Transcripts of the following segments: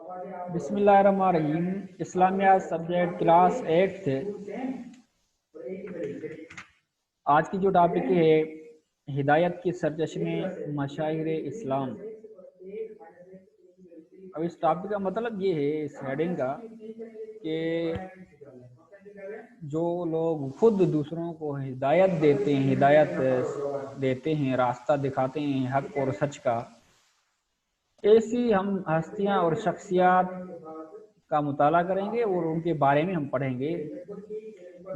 بسم اللہ الرحمن الرحیم. اسلامیہ سبجیکٹ کلاس 8 سے آج کی جو ٹاپک ہے ہدایت کے سرچشمے مشاہیر اسلام. اب اس ٹاپک کا مطلب یہ ہے اس ہیڈنگ کا کہ جو لوگ خود دوسروں کو ہدایت دیتے ہیں راستہ دکھاتے ہیں حق اور سچ کا، ایسی ہم ہستیاں اور شخصیات کا مطالعہ کریں گے اور ان کے بارے میں ہم پڑھیں گے.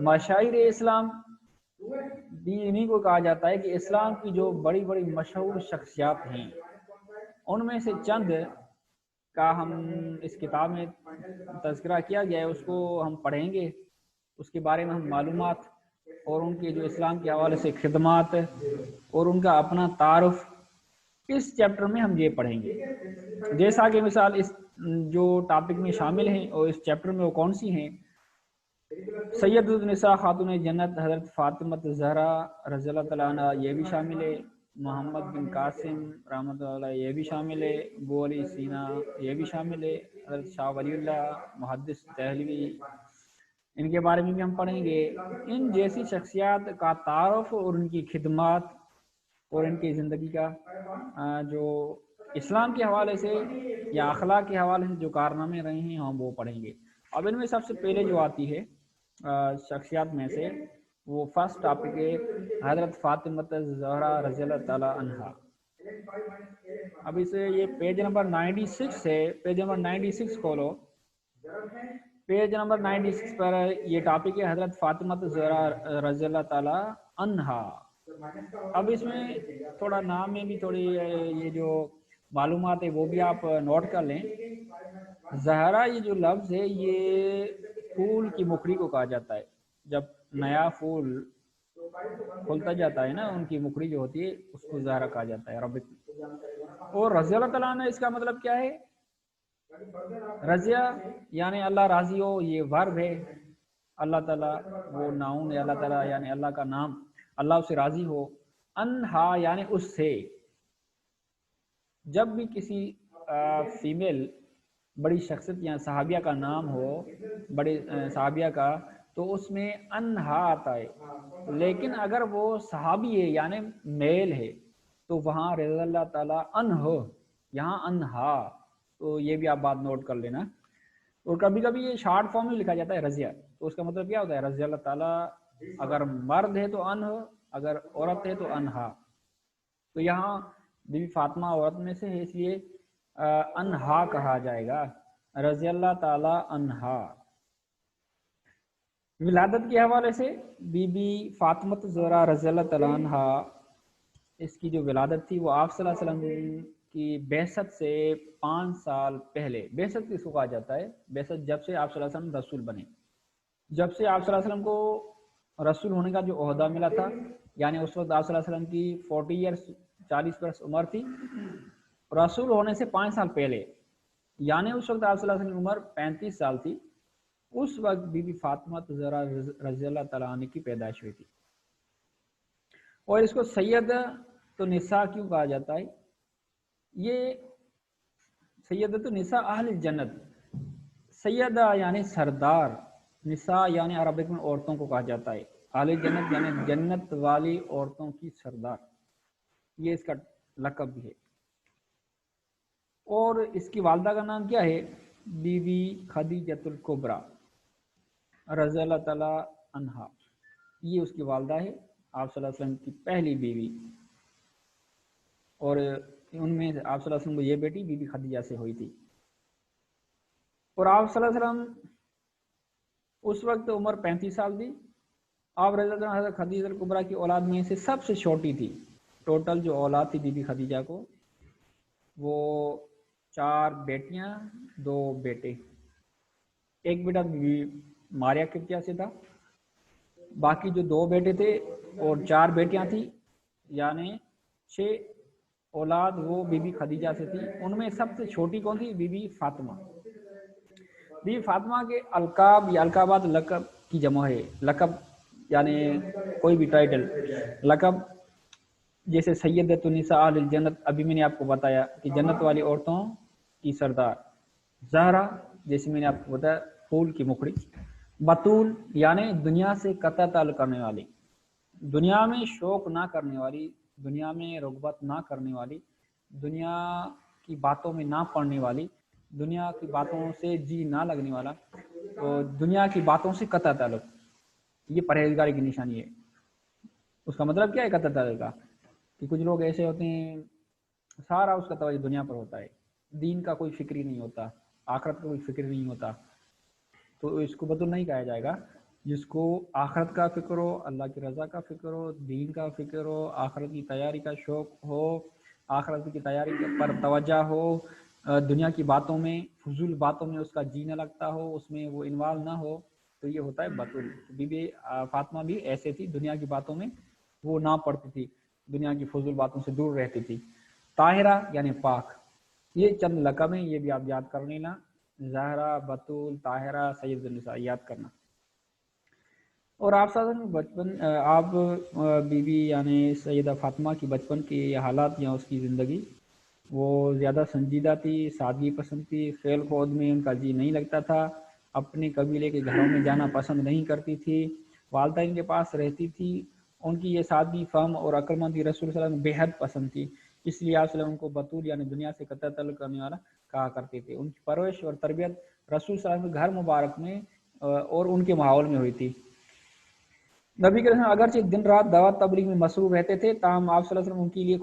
مشاہیر اسلام بھی انہیں کو کہا جاتا ہے کہ اسلام کی جو بڑی بڑی مشہور شخصیات ہیں ان میں سے چند کا ہم اس کتاب میں تذکرہ کیا گیا ہے، اس کو ہم پڑھیں گے، اس کے بارے میں ہم معلومات اور ان کے جو اسلام کے حوالے سے خدمات اور ان کا اپنا تعارف اس چیپٹر میں ہم یہ پڑھیں گے. جیسا کہ مثال اس جو ٹاپک میں شامل ہیں اور اس چیپٹر میں وہ کون سی ہیں: سید النساء خاتون جنت حضرت فاطمہ زہرا رضی اللہ تعالیٰ عنہ یہ بھی شامل ہے، محمد بن قاسم رحمۃ اللہ علیہ یہ بھی شامل ہے، ابو علی سینا یہ بھی شامل ہے، حضرت شاہ ولی اللہ محدث دہلوی ان کے بارے میں بھی ہم پڑھیں گے. ان جیسی شخصیات کا تعارف اور ان کی خدمات اور ان کی زندگی کا جو اسلام کے حوالے سے یا اخلاق کے حوالے سے جو کارنامے رہے ہیں ہم وہ پڑھیں گے. اب ان میں سب سے پہلے جو آتی ہے شخصیات میں سے وہ فرسٹ ٹاپک ہے حضرت فاطمہ زہرا رضی اللہ تعالیٰ عنہا. اب اسے یہ پیج نمبر 96 ہے، پیج نمبر 96 کھولو. پیج نمبر 96 پر یہ ٹاپک ہے حضرت فاطمہ زہرا رضی اللہ تعالیٰ عنہا. اب اس میں تھوڑا نام میں بھی تھوڑی یہ جو معلومات ہے وہ بھی آپ نوٹ کر لیں. زہرا یہ جو لفظ ہے یہ پھول کی مکھڑی کو کہا جاتا ہے. جب نیا پھول کھلتا جاتا ہے نا ان کی مکھڑی جو ہوتی ہے اس کو زہرا کہا جاتا ہے عربک میں. اور رضی اللہ تعالیٰ عنہ اس کا مطلب کیا ہے؟ رضیہ یعنی اللہ راضی ہو، یہ ورب ہے. اللہ تعالیٰ وہ ناؤن ہے، اللہ تعالیٰ یعنی اللہ کا نام، اللہ اسے راضی ہو. انہا یعنی اس سے. جب بھی کسی فیمیل بڑی شخصیت یا صحابیہ کا نام ہو، بڑے صحابیہ کا، تو اس میں انہا آتا ہے. لیکن اگر وہ صحابی ہے یعنی میل ہے تو وہاں رضی اللہ تعالیٰ عنہ، یہاں انہا. تو یہ بھی آپ بات نوٹ کر لینا. اور کبھی کبھی یہ شارٹ فارم میں لکھا جاتا ہے رضیہ، تو اس کا مطلب کیا ہوتا ہے؟ رضی اللہ تعالیٰ. اگر مرد ہے تو عنہ، اگر عورت ہے تو انہا. تو یہاں بی بی فاطمہ عورت میں سے ہے اس لیے انہا کہا جائے گا، رضی اللہ تعالی عنہا. ولادت کے حوالے سے بی بی فاطمہ زہرا رضی اللہ تعالی عنہا، اس کی جو ولادت تھی وہ آپ صلی اللہ علیہ وسلم کی بعثت سے 5 سال پہلے. بعثت کس کو کہا جاتا ہے؟ بعثت جب سے آپ صلی اللہ علیہ وسلم رسول بنے، جب سے آپ صلی اللہ علیہ وسلم کو رسول ہونے کا جو عہدہ ملا تھا، یعنی اس وقت آپ صلی اللہ علیہ وسلم کی 40 ایئرس 40 برس عمر تھی. رسول ہونے سے 5 سال پہلے یعنی اس وقت آپ صلی اللہ علیہ وسلم کی عمر 35 سال تھی. اس وقت بی بی فاطمہ زہرا رضی اللہ تعالیٰ عنہ کی پیدائش ہوئی تھی. اور اس کو سید تو نساء کیوں کہا جاتا ہے؟ یہ سیدۃ النساء اہل جنت، سیدہ یعنی سردار، نساء یعنی عربک میں عورتوں کو کہا جاتا ہے. اہل جنت یعنی جنت والی عورتوں کی سردار، یہ اس کا لقب بھی ہے. اور اس کی والدہ کا نام کیا ہے؟ بی بی خدیجۃ الکبریٰ رضی اللہ تعالی عنہا. یہ اس کی والدہ ہے، آپ صلی اللہ علیہ وسلم کی پہلی بیوی. اور ان میں آپ صلی اللہ علیہ وسلم کو یہ بیٹی بی بی خدیجہ سے ہوئی تھی. اور آپ صلی اللہ علیہ وسلم اس وقت عمر 35 سال تھی. آپ رضی اللہ عنہ حضرت خدیجہ الکبریٰ کی اولاد میں سے سب سے چھوٹی تھی. ٹوٹل جو اولاد تھی بی بی خدیجہ کو وہ 4 بیٹیاں 2 بیٹے. ایک بیٹا بی بی ماریہ قبطیہ سے تھا، باقی جو 2 بیٹے تھے اور 4 بیٹیاں تھیں، یعنی 6 اولاد وہ بی بی خدیجہ سے تھی. ان میں سب سے چھوٹی کون تھی؟ بی بی فاطمہ. بی بی فاطمہ کے القاب یا القابات لقب کی جمع ہے. لقب یعنی کوئی بھی ٹائٹل، لقب جیسے سیدۃ النساء اہل الجنت، ابھی میں نے آپ کو بتایا کہ جنت والی عورتوں کی سردار. زہرا جیسے میں نے آپ کو بتایا پھول کی مکھڑی، بطول یعنی دنیا سے قطع تعلق کرنے والی، دنیا میں شوق نہ کرنے والی، دنیا میں رغبت نہ کرنے والی، دنیا کی باتوں میں نہ پڑنے والی، دنیا کی باتوں سے جی نہ لگنے والا، تو دنیا کی باتوں سے قطع تعلق، یہ پرہیزگاری کی نشانی ہے۔ اس کا مطلب کیا ہے قطع تعلق کا؟ کہ کچھ لوگ ایسے ہوتے ہیں سارا اس کا توجہ دنیا پر ہوتا ہے، دین کا کوئی فکر ہی نہیں ہوتا، آخرت کا کوئی فکر نہیں ہوتا، تو اس کو بطول نہیں کہا جائے گا۔ جس کو آخرت کا فکر ہو، اللہ کی رضا کا فکر ہو، دین کا فکر ہو، آخرت کی تیاری کا شوق ہو، آخرت کی تیاری پر توجہ ہو، دنیا کی باتوں میں، فضول باتوں میں اس کا جی نہ لگتا ہو، اس میں وہ انوالو نہ ہو، تو یہ ہوتا ہے بطول۔ بی بی فاطمہ بھی ایسے تھی، دنیا کی باتوں میں وہ نہ پڑتی تھی، دنیا کی فضول باتوں سے دور رہتی تھی۔ طاہرہ یعنی پاک، یہ چند لقب ہیں، یہ بھی آپ یاد کر لینا، زہرا، بطول، طاہرہ، سید النساء، یاد کرنا۔ اور آپ بچپن آپ بی بی یعنی سیدہ فاطمہ کی بچپن کی حالات یا اس کی زندگی، وہ زیادہ سنجیدہ تھی، سادگی پسند تھی، کھیل کود میں ان کا جی نہیں لگتا تھا، اپنے قبیلے کے گھروں میں جانا پسند نہیں کرتی تھی، والدین کے پاس رہتی تھی، ان کی یہ سادگی، فہم اور عقلمندی رسول صلی اللہ علیہ وسلم بے حد پسند تھی، اس لیے آپ صلی اللہ علیہ وسلم کو بطول یعنی دنیا سے قطع تعلق کرنے والا کہا کرتے تھے۔ ان کی پرورش اور تربیت رسول صلی اللہ علیہ وسلم کے گھر مبارک میں اور ان کے ماحول میں ہوئی تھی۔ نبی کریم اگرچہ دن رات دعوت تبلیغ میں مصروف رہتے تھے، تاہم آپ صلی اللہ علیہ وسلم ان کے لیے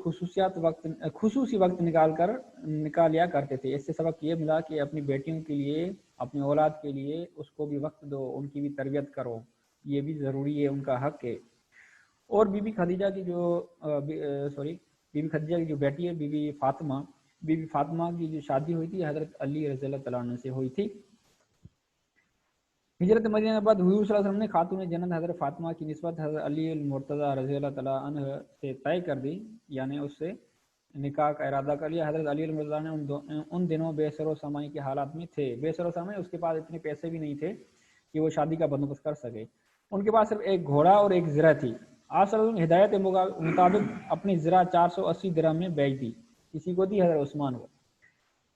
خصوصی وقت نکال لیا کرتے تھے۔ اس سے سبق یہ ملا کہ اپنی بیٹیوں کے لیے، اپنی اولاد کے لیے اس کو بھی وقت دو، ان کی بھی تربیت کرو، یہ بھی ضروری ہے، ان کا حق ہے۔ اور بی بی خدیجہ کی جو بیٹی ہے بی بی فاطمہ کی جو شادی ہوئی تھی حضرت علی رضی اللہ تعالیٰ عنہ سے ہوئی تھی۔ ہجرت مدینہ کے بعد حضور صلی اللہ علیہ وسلم نے خاتون جنت حضرت فاطمہ کی نسبت حضرت علی المرتضیٰ رضی اللہ تعالیٰ عنہ سے طے کر دی، یعنی اس سے نکاح کا ارادہ کر لیا۔ حضرت علی المرتضیٰ نے ان دنوں بے سر و سامائی کے حالات میں تھے، بے سر و سامائی، اس کے پاس اتنے پیسے بھی نہیں تھے کہ وہ شادی کا بندوبست کر سکے۔ ان کے پاس صرف ایک گھوڑا اور ایک زرہ تھی۔ آپ صلی اللہ علیہ وسلم ہدایت مطابق اپنی زرہ 480 درہم میں بیچ دی، کسی کو دی؟ حضرت عثمان کو۔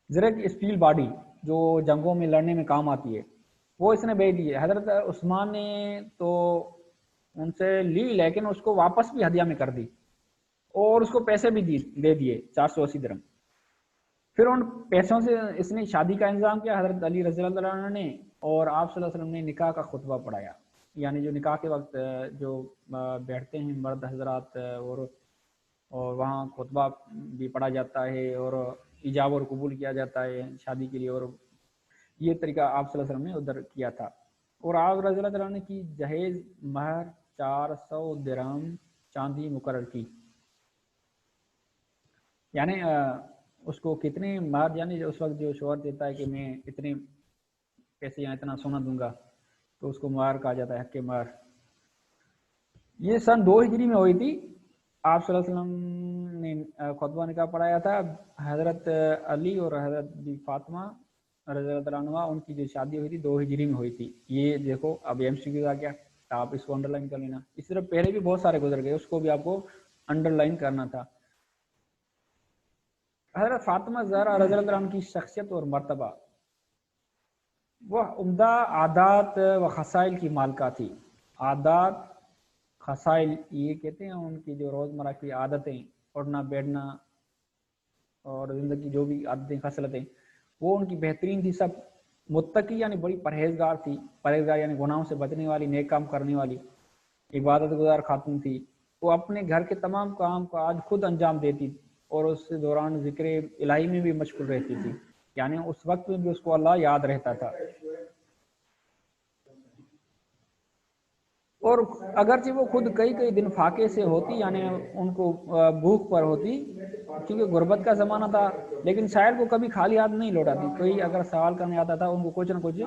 زرہ کی اسٹیل باڈی جو جنگوں میں لڑنے میں کام آتی ہے، وہ اس نے بیچ دی ہے۔ حضرت عثمان نے تو ان سے لی، لیکن اس کو واپس بھی ہدیہ میں کر دی اور اس کو پیسے بھی دے دیے 480 درہم۔ پھر ان پیسوں سے اس نے شادی کا انتظام کیا حضرت علی رضی اللہ عنہ نے، اور آپ صلی اللہ علیہ وسلم نے نکاح کا خطبہ پڑھایا، یعنی جو نکاح کے وقت جو بیٹھتے ہیں مرد حضرات اور وہاں خطبہ بھی پڑھا جاتا ہے اور ایجاب اور قبول کیا جاتا ہے شادی کے لیے، اور یہ طریقہ آپ صلی اللہ علیہ وسلم نے ادھر کیا تھا۔ اور آپ رضی اللہ عنہ کی جہیز مہر 400 درہم چاندی مقرر کی، یعنی اس کو کتنے مہر، یعنی اس وقت جو شوہر دیتا ہے کہ میں اتنے پیسے یا اتنا سونا دوں گا، تو اس کو مہر کہا جاتا ہے، حق مہر۔ یہ سن 2 ہجری میں ہوئی تھی۔ آپ صلی اللہ علیہ وسلم نے خطبہ نکاح پڑھایا تھا۔ حضرت علی اور حضرت فاطمہ رضی اللہ عنہ ان کی جو شادی ہوئی تھی 2 ہجری میں ہوئی تھی۔ یہ دیکھو اب ایم سی کیو آ گیا، آپ اس کو انڈر لائن کر لینا۔ اس طرح پہلے بھی بہت سارے گزر گئے، اس کو بھی آپ کو انڈر لائن کرنا تھا۔ حضرت فاطمہ زہرا رضی اللہ عنہ کی شخصیت اور مرتبہ، وہ عمدہ عادات و خصائل کی مالکہ تھی۔ عادات، خصائل یہ کہتے ہیں ان کی جو روزمرہ کی عادتیں، اٹھنا بیٹھنا اور زندگی جو بھی عادتیں خصلتیں، وہ ان کی بہترین تھی۔ سب متقی یعنی بڑی پرہیزگار تھی، پرہیزگار یعنی گناہوں سے بچنے والی، نیک کام کرنے والی، عبادت گزار خاتون تھی۔ وہ اپنے گھر کے تمام کام کاج خود انجام دیتی اور اس دوران ذکر الہی میں بھی مشغول رہتی تھی، یعنی اس وقت میں بھی اس کو اللہ یاد رہتا تھا۔ اور اگرچہ وہ خود کئی دن فاقے سے ہوتی، یعنی ان کو بھوک پر ہوتی، کیونکہ غربت کا زمانہ تھا، لیکن شاعر کو کبھی خالی ہاتھ نہیں لوٹاتی، کوئی اگر سوال کرنے آتا تھا ان کو کچھ نہ کچھ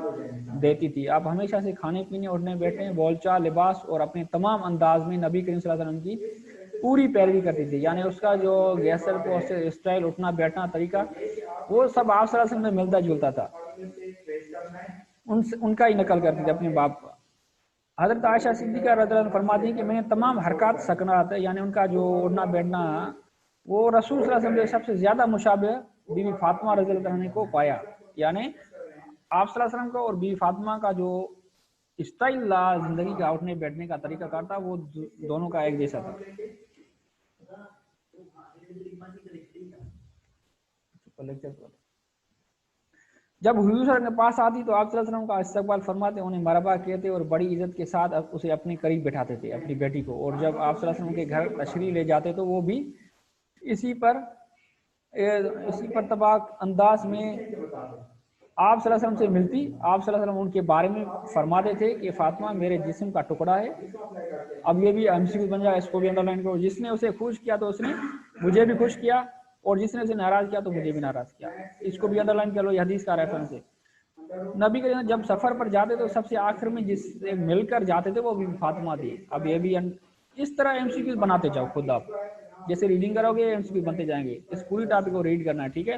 دیتی تھی۔ آپ ہمیشہ سے کھانے پینے، اٹھنے بیٹھنے، بول چال، لباس اور اپنے تمام انداز میں نبی کریم صلی اللہ علیہ وسلم کی پوری پیروی کرتی تھی، یعنی اس کا جو گیسر کو اسٹائل، اٹھنا بیٹھنا طریقہ، وہ سب آپ صلی اللہ علیہ وسلم میں ملتا جلتا تھا، ان کا ہی نقل کرتی تھی اپنے باپ کا۔ حضرت عائشہ صدیقہ رضی اللہ عنہا فرماتی ہیں کہ میں نے تمام حرکات سکنات، یعنی ان کا جو اٹھنا بیٹھنا، وہ رسول صلی اللہ علیہ وسلم سے سب سے زیادہ مشابہ بی بی فاطمہ رضی اللہ عنہ کو پایا۔ یعنی آپ صلی اللہ علیہ وسلم کا اور بی فاطمہ کا جو اسٹائل زندگی کا اٹھنے بیٹھنے کا طریقہ کار تھا وہ دونوں کا ایک جیسا تھا. جب حضور صلی اللہ علیہ وسلم کے پاس آتی تو آپ صلی اللہ علیہ وسلم کا استقبال فرماتے, انہیں مرحبا کہتے اور بڑی عزت کے ساتھ اسے اپنے قریب بٹھاتے تھے, اپنی بیٹی کو. اور جب آپ صلی اللہ علیہ وسلم کے گھر تشریف لے جاتے تو وہ بھی اسی پر طباق انداز میں آپ صلی اللہ علیہ وسلم سے ملتی. آپ صلی اللہ علیہ وسلم ان کے بارے میں فرماتے تھے کہ فاطمہ میرے جسم کا ٹکڑا ہے. اب یہ بھی MCQ بن جائے, اس کو بھی انڈر لائن کرو. جس نے اسے خوش کیا تو اس نے مجھے بھی خوش کیا, اور جس نے اسے ناراض کیا تو مجھے بھی ناراض کیا. اس کو بھی انڈر لائن کر لو, یہ حدیث کا ریفرنس ہے. نبی کریم جب سفر پر جاتے تو سب سے آخر میں جس سے مل کر جاتے تھے وہ بھی فاطمہ تھی. اب یہ بھی اس طرح MCQ بناتے جاؤ خود, آپ جیسے ریڈنگ کرو گے MCQ بنتے جائیں گے. اس پوری ٹاپک کو ریڈ کرنا ہے, ٹھیک ہے.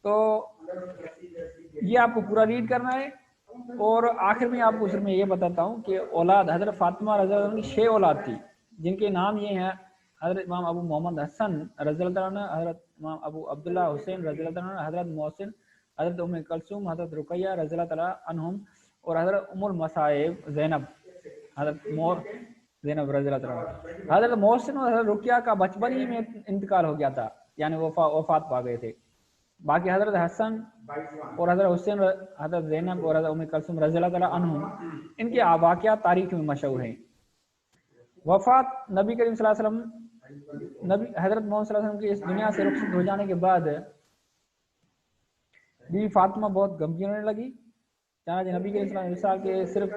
تو یہ آپ کو پورا ریڈ کرنا ہے. اور آخر میں آپ کو اس میں یہ بتاتا ہوں کہ اولاد حضرت فاطمہ رضی اللہ عنہ کی 6 اولاد تھی, جن کے نام یہ ہیں حضرت امام ابو محمد حسن رضی اللہ عنہ, حضرت امام ابو عبداللہ حسین رضی اللہ عنہ, حضرت محسن, حضرت ام کلثوم, حضرت رقیہ رضی اللہ تعالی عنہم, اور حضرت ام المصائب زینب, حضرت زینب رضی اللہ عنہ. حضرت محسن اور حضرت رقیہ کا بچپن ہی میں انتقال ہو گیا تھا, یعنی وفات پا گئے تھے. باقی حضرت حسن اور حضرت حسین, حضرت زینب اور حضرت ام کلثوم رضی اللہ تعالی عنہم, ان کے واقعات تاریخ میں مشہور ہیں. وفات نبی کریم صلی اللہ علیہ وسلم, حضرت محمد صلی اللہ علیہ وسلم کی اس دنیا سے رخصت ہو جانے کے بعد بی فاطمہ بہت غمگین ہونے لگی. چنانچہ نبی کریم صلی اللہ علیہ وسلم کے صرف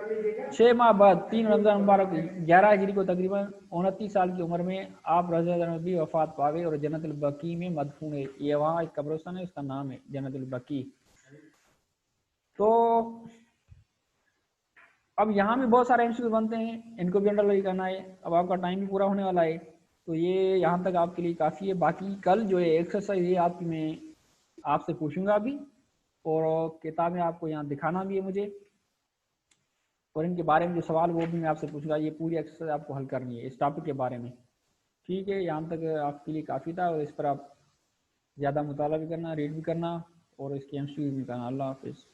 6 ماہ بعد 3 رمضان مبارک 11 ہجری کو تقریباً 29 سال کی عمر میں آپ رضی اللہ عنہ بھی وفات پا گئے اور جنت البقیع میں مدفون ہے. یہ وہاں ایک قبرستان ہے, اس کا نام ہے جنت البقیع. تو اب یہاں بھی بہت سارے MCQ بنتے ہیں, ان کو بھی انڈر لائن کرنا ہے. اب آپ کا ٹائم بھی پورا ہونے والا ہے, تو یہ یہاں تک آپ کے لیے کافی ہے. باقی کل جو ہے ایکسرسائز یہ آپ کی میں آپ سے پوچھوں گا بھی, اور کتابیں آپ کو یہاں دکھانا بھی ہے مجھے, اور ان کے بارے میں جو سوال وہ بھی میں آپ سے پوچھوں گا. یہ پوری ایکسرسائز آپ کو حل کرنی ہے اس ٹاپک کے بارے میں, ٹھیک ہے. یہاں تک آپ کے لیے کافی تھا, اور اس پر آپ زیادہ مطالعہ بھی کرنا, ریڈ بھی کرنا, اور اس کے MCQ بھی کرنا. اللہ حافظ.